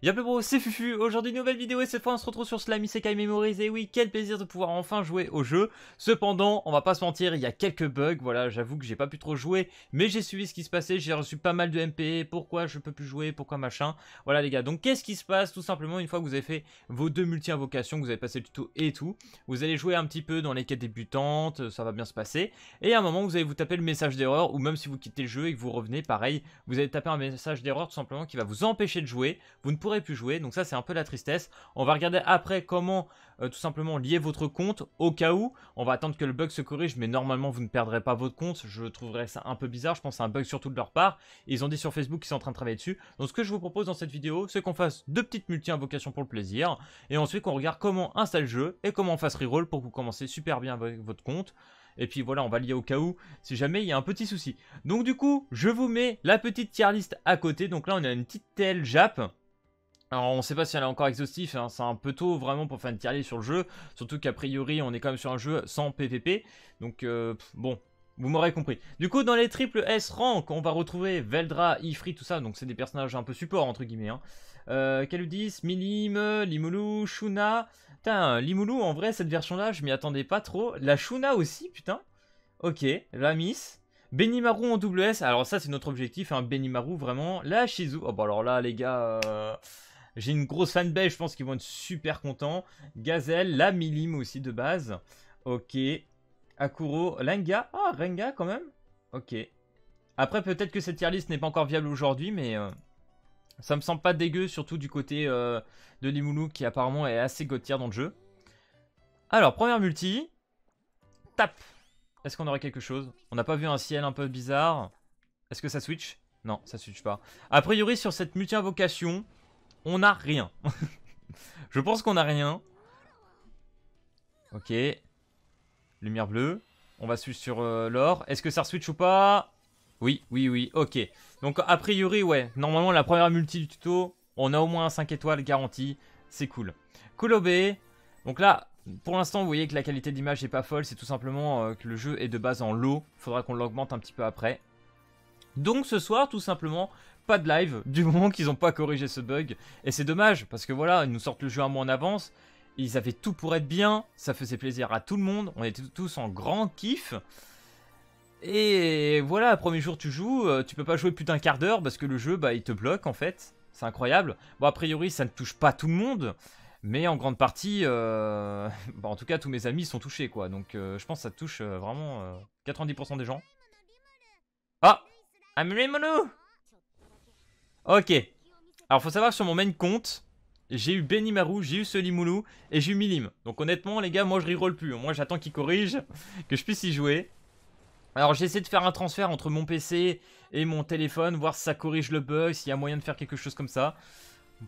Y'a plus bro, c'est Fufu. Aujourd'hui, nouvelle vidéo et cette fois on se retrouve sur Slime Isekai Memories. Et oui, quel plaisir de pouvoir enfin jouer au jeu. Cependant, on va pas se mentir, il y a quelques bugs. Voilà, j'avoue que j'ai pas pu trop jouer, mais j'ai suivi ce qui se passait. J'ai reçu pas mal de MP. Pourquoi je peux plus jouer, pourquoi machin. Voilà les gars, donc qu'est-ce qui se passe? Tout simplement, une fois que vous avez fait vos 2 multi-invocations, que vous avez passé le tuto et tout, vous allez jouer un petit peu dans les quêtes débutantes, ça va bien se passer. Et à un moment, vous allez vous taper le message d'erreur, ou même si vous quittez le jeu et que vous revenez, pareil, vous allez taper un message d'erreur tout simplement qui va vous empêcher de jouer. Vous ne pourrez plus jouer, donc ça c'est un peu la tristesse. On va regarder après comment tout simplement lier votre compte au cas où. On va attendre que le bug se corrige, mais normalement vous ne perdrez pas votre compte. Je trouverais ça un peu bizarre, je pense que c'est un bug surtout de leur part. Ils ont dit sur Facebook qu'ils sont en train de travailler dessus. Donc ce que je vous propose dans cette vidéo, c'est qu'on fasse 2 petites multi-invocations pour le plaisir. Et ensuite qu'on regarde comment installer le jeu et comment on fasse reroll pour que vous commencez super bien avec votre compte. Et puis voilà, on va lier au cas où, si jamais il y a un petit souci. Donc du coup, je vous mets la petite tier list à côté. Donc là, on a une petite TL Jap. Alors on sait pas si elle est encore exhaustive, hein, c'est un peu tôt vraiment pour faire une tier list sur le jeu. Surtout qu'a priori, on est quand même sur un jeu sans PVP. Donc bon, vous m'aurez compris. Du coup, dans les triple S rank, on va retrouver Veldra, Ifrit, tout ça. Donc c'est des personnages un peu support, entre guillemets. Hein. Kaludis, Milim, Limulu, Shuna. Putain, Limulu, en vrai, cette version-là, je m'y attendais pas trop. La Shuna aussi, putain. Ok, la Miss. Benimaru en double S. Alors ça, c'est notre objectif, hein. Benimaru, vraiment. La Shizu. Oh, bah alors là, les gars... j'ai une grosse fanbase, je pense qu'ils vont être super contents. Gazelle, la Milim aussi de base. Ok. Akuro, Renga. Ah, Renga quand même. Ok. Après, peut-être que cette tier list n'est pas encore viable aujourd'hui, mais ça me semble pas dégueu, surtout du côté de Limulu qui apparemment est assez god tier dans le jeu. Alors, première multi. Tap. Est-ce qu'on aurait quelque chose? On n'a pas vu un ciel un peu bizarre. Est-ce que ça switch? Non, ça switch pas. A priori, sur cette multi-invocation, on n'a rien. Je pense qu'on n'a rien. Ok. Lumière bleue. On va switch sur l'or. Est-ce que ça switch ou pas? Oui, oui, oui. Ok. Donc, a priori, ouais. Normalement, la première multi du tuto, on a au moins un 5 étoiles garanti. C'est cool. Kulobe. Donc là, pour l'instant, vous voyez que la qualité d'image n'est pas folle. C'est tout simplement que le jeu est de base en low. Il faudra qu'on l'augmente un petit peu après. Donc ce soir, tout simplement, pas de live, du moment qu'ils n'ont pas corrigé ce bug. Et c'est dommage, parce que voilà, ils nous sortent le jeu un mois en avance. Ils avaient tout pour être bien, ça faisait plaisir à tout le monde. On était tous en grand kiff. Et voilà, premier jour tu joues, tu peux pas jouer plus d'un quart d'heure parce que le jeu, bah, il te bloque en fait. C'est incroyable. Bon, a priori, ça ne touche pas tout le monde. Mais en grande partie, bah, en tout cas, tous mes amis sont touchés, quoi. Donc je pense que ça touche vraiment 90% des gens. Ah! I'm Rimonu. Ok. Alors faut savoir que sur mon main compte, j'ai eu Benimaru, j'ai eu Solimulu et j'ai eu Milim. Donc honnêtement les gars, moi je reroll plus. Moi j'attends qu'il corrige, que je puisse y jouer. Alors j'ai essayé de faire un transfert entre mon PC et mon téléphone, voir si ça corrige le bug, s'il y a moyen de faire quelque chose comme ça.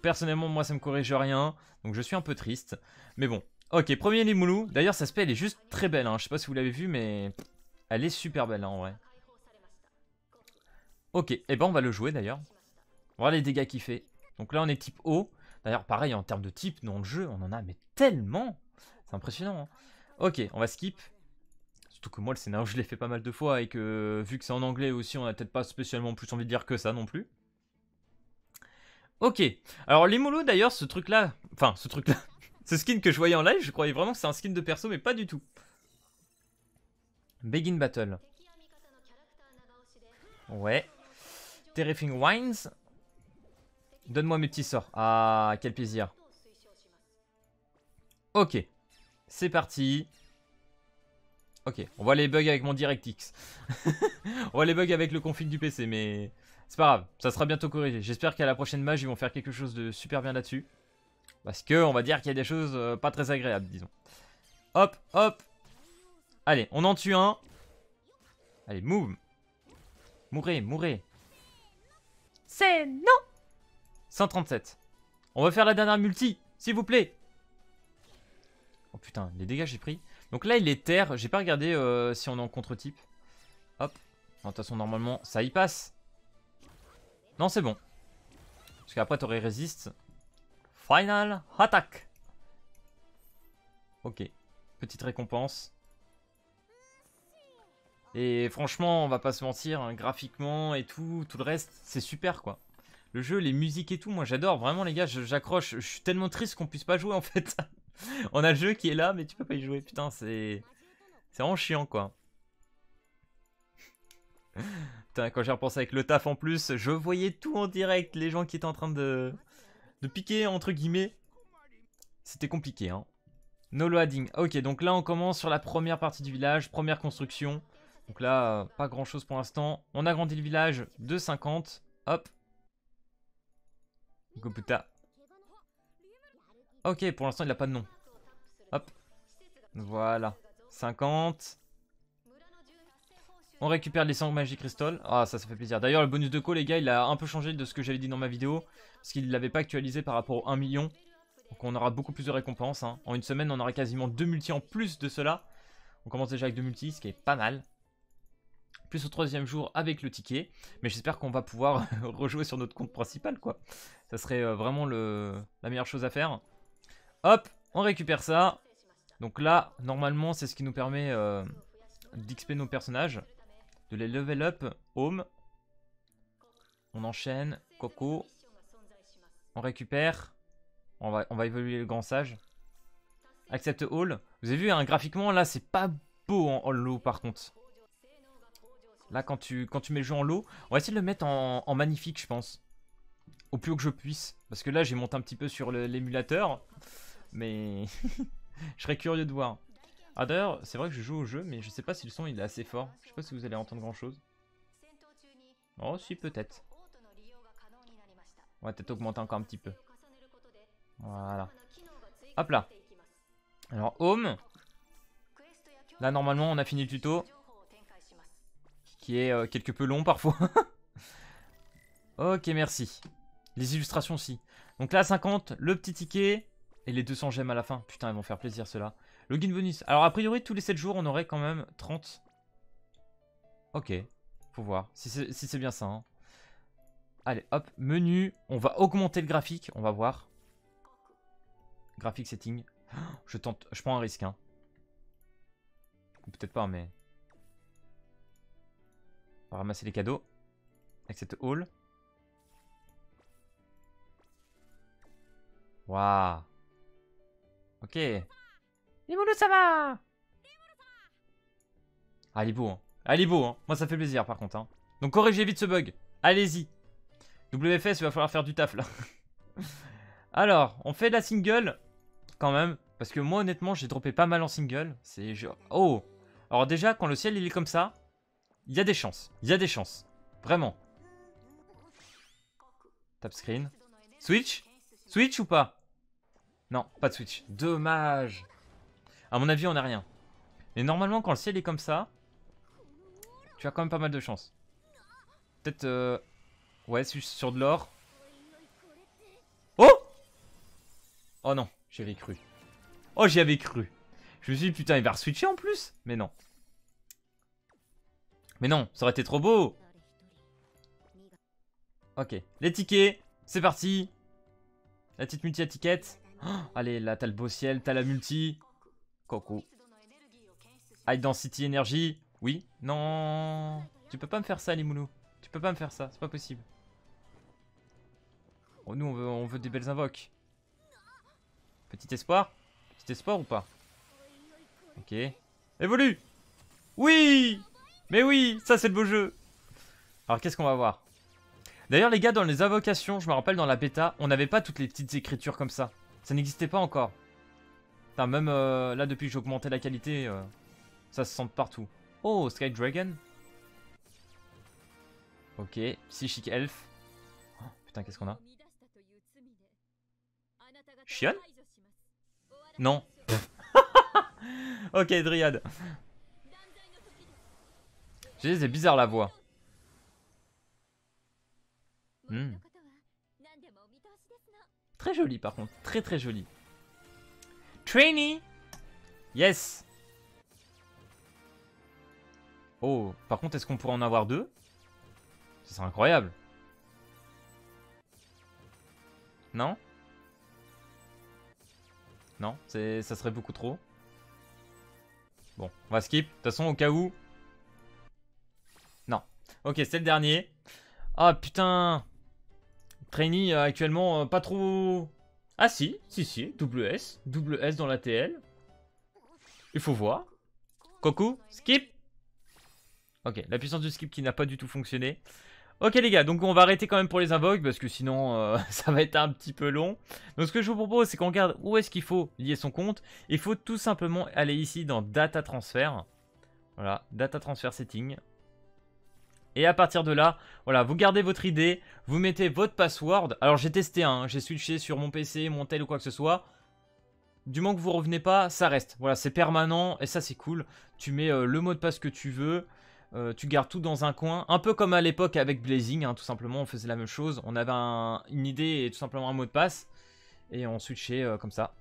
Personnellement moi ça me corrige rien, donc je suis un peu triste. Mais bon. Ok, premier Limulu. D'ailleurs sa spell est juste très belle, hein. Je sais pas si vous l'avez vu mais elle est super belle hein, en vrai. Ok, et ben on va le jouer d'ailleurs. Voilà les dégâts qu'il fait. Donc là on est type O. D'ailleurs pareil en termes de type dans le jeu on en a mais tellement. C'est impressionnant hein. Ok on va skip. Surtout que moi le scénario je l'ai fait pas mal de fois. Et que vu que c'est en anglais aussi on a peut-être pas spécialement plus envie de dire que ça non plus. Ok. Alors Limulu d'ailleurs ce truc là. Enfin ce truc là. Ce skin que je voyais en live je croyais vraiment que c'est un skin de perso mais pas du tout. Begin Battle. Ouais. Terrifying Wines. Donne-moi mes petits sorts. Ah, quel plaisir. Ok. C'est parti. Ok, on voit les bugs avec mon DirectX. On voit les bugs avec le config du PC, mais c'est pas grave. Ça sera bientôt corrigé. J'espère qu'à la prochaine match, ils vont faire quelque chose de super bien là-dessus. Parce que on va dire qu'il y a des choses pas très agréables, disons. Hop, hop. Allez, on en tue un. Allez, move. Mourez, mourez. C'est non. 137. On va faire la dernière multi, s'il vous plaît. Oh putain, les dégâts j'ai pris. Donc là il est terre, j'ai pas regardé si on est en contre-type. Hop. De toute façon normalement ça y passe. Non c'est bon. Parce qu'après t'aurais résiste. Final attack. Ok. Petite récompense. Et franchement on va pas se mentir, hein, graphiquement et tout le reste c'est super quoi. Le jeu, les musiques et tout, moi j'adore. Vraiment les gars, j'accroche. Je suis tellement triste qu'on puisse pas jouer en fait. On a le jeu qui est là, mais tu peux pas y jouer. Putain, c'est vraiment chiant quoi. Putain, quand j'ai repensé avec le taf en plus, je voyais tout en direct. Les gens qui étaient en train de piquer entre guillemets. C'était compliqué hein. No loading. Ok, donc là on commence sur la première partie du village, première construction. Donc là, pas grand chose pour l'instant. On agrandit le village de 50. Hop. Goputa. Ok, pour l'instant il n'a pas de nom. Hop. Voilà. 50. On récupère les sangs magiques crystal. Ah, ça fait plaisir. D'ailleurs, le bonus de co, les gars, il a un peu changé de ce que j'avais dit dans ma vidéo. Parce qu'il ne l'avait pas actualisé par rapport au 1 million. Donc on aura beaucoup plus de récompenses. Hein. En une semaine, on aura quasiment 2 multis en plus de cela. On commence déjà avec 2 multis, ce qui est pas mal. Plus au 3e jour avec le ticket. Mais j'espère qu'on va pouvoir rejouer sur notre compte principal, quoi. Ça serait vraiment la meilleure chose à faire. Hop, on récupère ça. Donc là, normalement, c'est ce qui nous permet d'XP nos personnages. De les level up. Home. On enchaîne. Coco. On récupère. On va évoluer le grand sage. Accept all. Vous avez vu, hein, graphiquement, là, c'est pas beau en low, par contre. Là, quand tu mets le jeu en low, on va essayer de le mettre en magnifique, je pense. Au plus haut que je puisse. Parce que là, j'ai monté un petit peu sur l'émulateur. Mais je serais curieux de voir. Ah, d'ailleurs, c'est vrai que je joue au jeu, mais je sais pas si le son il est assez fort. Je sais pas si vous allez entendre grand chose. Oh, si, peut-être. On va peut-être augmenter encore un petit peu. Voilà. Hop là. Alors, home. Là, normalement, on a fini le tuto. Qui est quelque peu long parfois. Ok, merci. Les illustrations aussi. Donc là, 50, le petit ticket. Et les 200 gemmes à la fin. Putain, ils vont faire plaisir ceux-là. Login bonus. Alors, a priori, tous les 7 jours, on aurait quand même 30. Ok. Faut voir. Si c'est bien ça. Hein. Allez, hop. Menu. On va augmenter le graphique. On va voir. Graphique setting. Je tente. Je prends un risque. Hein. Peut-être pas, mais... On va ramasser les cadeaux. Accept all. Waouh. Ok. Limolo, ça va. Ah, il est beau, hein. Ah, il est beau, hein. Moi, ça fait plaisir, par contre. Hein. Donc, corrigez vite ce bug. Allez-y. WFS, il va falloir faire du taf, là. Alors, on fait de la single, quand même. Parce que moi, honnêtement, j'ai droppé pas mal en single. C'est genre... Oh. Alors, déjà, quand le ciel, il est comme ça, il y a des chances. Il y a des chances. Vraiment. Tap screen. Switch? Switch ou pas? Non, pas de switch. Dommage. À mon avis, on n'a rien. Mais normalement, quand le ciel est comme ça, tu as quand même pas mal de chance. Peut-être... Ouais, sur de l'or. Oh! Oh non, j'y avais cru. Oh, j'y avais cru. Je me suis dit, putain, il va re-switcher en plus. Mais non. Mais non, ça aurait été trop beau. Ok, les tickets, c'est parti. La petite multi à ticket. Oh, allez, là, t'as le beau ciel, t'as la multi. Coco. High density energy. Oui. Non. Tu peux pas me faire ça, Limoulou. Tu peux pas me faire ça, c'est pas possible. Oh, nous, on veut des belles invoques. Petit espoir. Petit espoir ou pas? Ok. Évolue. Oui. Mais oui, ça c'est le beau jeu. Alors, qu'est-ce qu'on va voir? D'ailleurs, les gars, dans les invocations, je me rappelle dans la bêta, on n'avait pas toutes les petites écritures comme ça. Ça n'existait pas encore. Enfin, même là, depuis que j'ai augmenté la qualité, ça se sent partout. Oh, Sky Dragon. Ok, Psychic Elf. Oh, putain, qu'est-ce qu'on a? Shion? Non. Ok, Dryad. C'est bizarre la voix. Très joli par contre, très très joli. Trainee. Yes. Oh, par contre, est-ce qu'on pourrait en avoir deux? Ce serait incroyable. Non? Non, ça serait beaucoup trop. Bon, on va skip. De toute façon, au cas où... Non. Ok, c'est le dernier. Ah, putain. Trainee actuellement pas trop... Ah si, double S dans la TL. Il faut voir. Coucou, skip. Ok, la puissance du skip qui n'a pas du tout fonctionné. Ok les gars, donc on va arrêter quand même pour les invoques parce que sinon ça va être un petit peu long. Donc ce que je vous propose c'est qu'on regarde où est-ce qu'il faut lier son compte. Il faut tout simplement aller ici dans Data Transfer. Voilà, Data Transfer Setting. Et à partir de là, voilà, vous gardez votre idée, vous mettez votre password. Alors j'ai testé, hein, j'ai switché sur mon PC, mon tel ou quoi que ce soit. Du moment que vous revenez pas, ça reste. Voilà, c'est permanent et ça c'est cool. Tu mets le mot de passe que tu veux. Tu gardes tout dans un coin. Un peu comme à l'époque avec Blazing, hein, tout simplement, on faisait la même chose. On avait une idée et tout simplement un mot de passe. Et on switchait comme ça.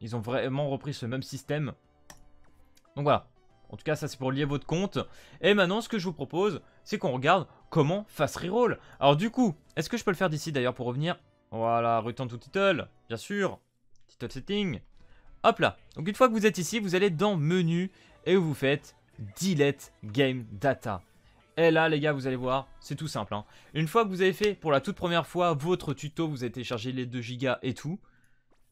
Ils ont vraiment repris ce même système. Donc voilà. En tout cas, ça c'est pour lier votre compte. Et maintenant, ce que je vous propose, c'est qu'on regarde comment fast reroll. Alors du coup, est-ce que je peux le faire d'ici d'ailleurs pour revenir? Voilà, return to title, bien sûr. Title setting. Hop là. Donc une fois que vous êtes ici, vous allez dans menu et vous faites delete game data. Et là les gars, vous allez voir, c'est tout simple, hein. Une fois que vous avez fait pour la toute première fois votre tuto, vous avez téléchargé les 2 Go et tout.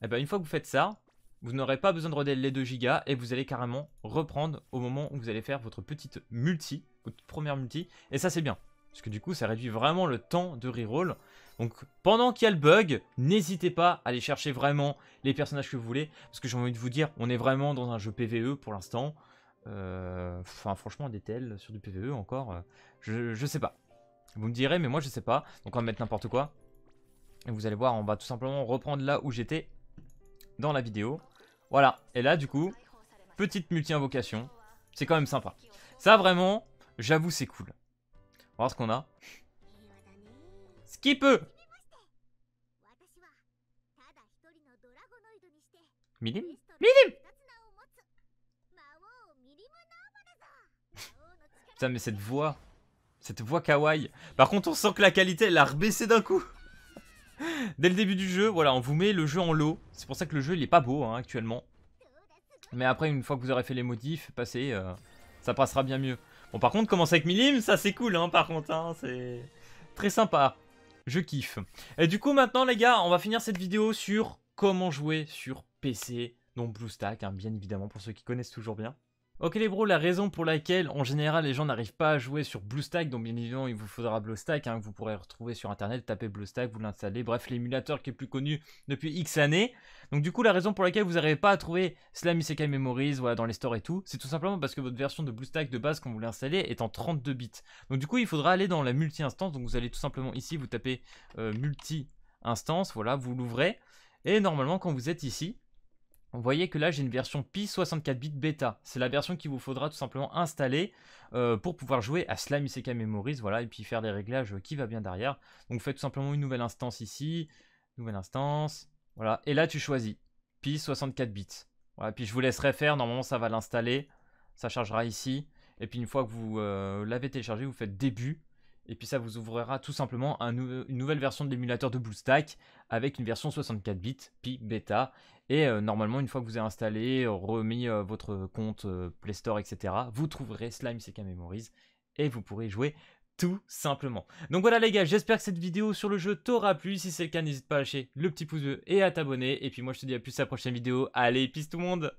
Et bien une fois que vous faites ça, vous n'aurez pas besoin de redéler les 2 Go et vous allez carrément reprendre au moment où vous allez faire votre petite multi, votre première multi. Et ça c'est bien, parce que du coup ça réduit vraiment le temps de reroll. Donc pendant qu'il y a le bug, n'hésitez pas à aller chercher vraiment les personnages que vous voulez. Parce que j'ai envie de vous dire, on est vraiment dans un jeu PvE pour l'instant. Enfin franchement des TL sur du PvE encore, je sais pas. Vous me direz mais moi je sais pas. Donc on va mettre n'importe quoi. Et vous allez voir, on va tout simplement reprendre là où j'étais dans la vidéo. Voilà, et là du coup, petite multi-invocation. C'est quand même sympa. Ça vraiment, j'avoue c'est cool. On va voir ce qu'on a. Skip. Milim. Milim. Putain mais cette voix kawaii. Par contre on sent que la qualité elle a rebaissé d'un coup. Dès le début du jeu, voilà, on vous met le jeu en low. C'est pour ça que le jeu il est pas beau hein, actuellement. Mais après une fois que vous aurez fait les modifs, ça passera bien mieux. Bon par contre commencer avec Milim, ça c'est cool hein, par contre, hein, c'est très sympa. Je kiffe. Et du coup maintenant les gars, on va finir cette vidéo sur comment jouer sur PC. Donc BlueStack, hein, bien évidemment pour ceux qui connaissent toujours bien. Ok les bros, la raison pour laquelle en général les gens n'arrivent pas à jouer sur BlueStack, donc bien évidemment il vous faudra BlueStack, hein, que vous pourrez retrouver sur internet, tapez BlueStack, vous l'installez, bref l'émulateur qui est plus connu depuis X années. Donc du coup la raison pour laquelle vous n'arrivez pas à trouver Slime Isekai Memories voilà, dans les stores et tout, c'est tout simplement parce que votre version de BlueStack de base quand vous l'installez est en 32 bits. Donc du coup il faudra aller dans la multi-instance, donc vous allez tout simplement ici, vous tapez multi-instance, voilà, vous l'ouvrez, et normalement quand vous êtes ici, vous voyez que là j'ai une version Pi 64 bits bêta. C'est la version qu'il vous faudra tout simplement installer pour pouvoir jouer à Slime Isekai Memories, voilà, et puis faire les réglages qui va bien derrière. Donc vous faites tout simplement une nouvelle instance ici, nouvelle instance, voilà, et là tu choisis Pi 64 bits. Voilà, puis je vous laisserai faire, normalement ça va l'installer, ça chargera ici, et puis une fois que vous l'avez téléchargé, vous faites début. Et puis ça vous ouvrira tout simplement une nouvelle version de l'émulateur de BlueStack avec une version 64 bits, Pi bêta. Et normalement, une fois que vous avez installé, remis votre compte Play Store, etc., vous trouverez Slime Isekai Memories et vous pourrez jouer tout simplement. Donc voilà les gars, j'espère que cette vidéo sur le jeu t'aura plu. Si c'est le cas, n'hésite pas à lâcher le petit pouce bleu et à t'abonner. Et puis moi, je te dis à plus à la prochaine vidéo. Allez, peace tout le monde!